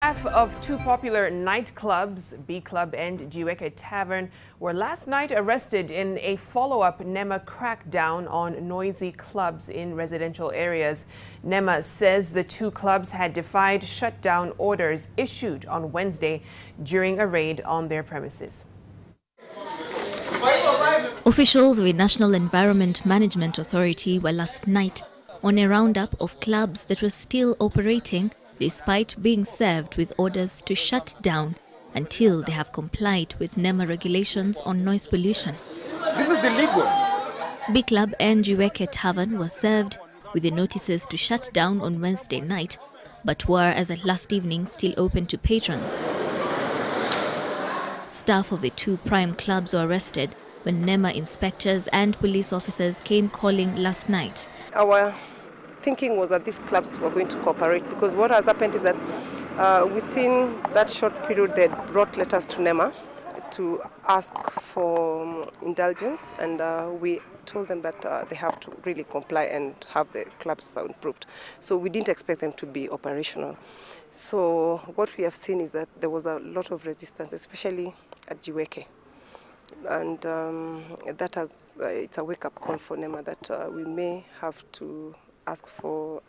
Staff of two popular nightclubs, B Club and Jiweke Tavern, were last night arrested in a follow-up NEMA crackdown on noisy clubs in residential areas. NEMA says the two clubs had defied shutdown orders issued on Wednesday during a raid on their premises. Officials of the National Environment Management Authority were last night on a roundup of clubs that were still operating despite being served with orders to shut down until they have complied with NEMA regulations on noise pollution. This is illegal. B Club and Jiweke Tavern were served with the notices to shut down on Wednesday night, but were, as at last evening, still open to patrons. Staff of the two prime clubs were arrested when NEMA inspectors and police officers came calling last night. Our thinking was that these clubs were going to cooperate, because what has happened is that within that short period they brought letters to NEMA to ask for indulgence, and we told them that they have to really comply and have the clubs soundproofed. So we didn't expect them to be operational. So what we have seen is that there was a lot of resistance, especially at Jiweke. And that has, it's a wake-up call for NEMA that we may have to ask for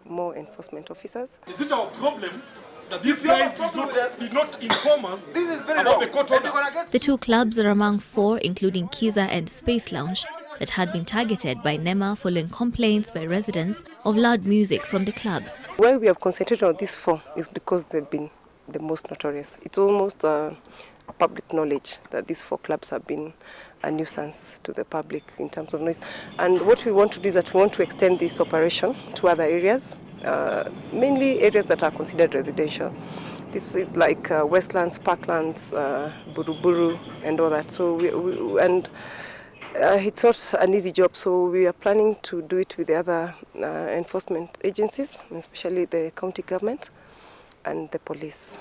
more enforcement officers. Is it our problem that these guys did not inform us about the court order? The two clubs are among four, including Kiza and Space Lounge, that had been targeted by NEMA following complaints by residents of loud music from the clubs. Why we have concentrated on these four is because they've been the most notorious. It's almost public knowledge that these four clubs have been a nuisance to the public in terms of noise. And what we want to do is that we want to extend this operation to other areas, mainly areas that are considered residential. This is like Westlands, Parklands, Buruburu and all that. So it's not an easy job, so we are planning to do it with the other enforcement agencies, especially the county government and the police.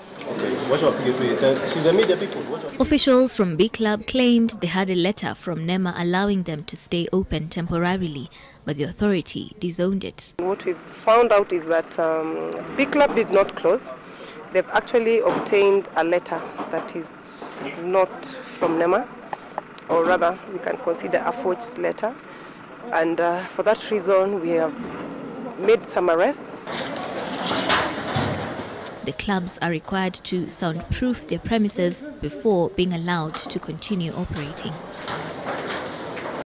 Officials from B Club claimed they had a letter from NEMA allowing them to stay open temporarily, but the authority disowned it. What we found out is that B Club did not close. They've actually obtained a letter that is not from NEMA, or rather we can consider a forged letter, and for that reason we have made some arrests. The clubs are required to soundproof their premises before being allowed to continue operating.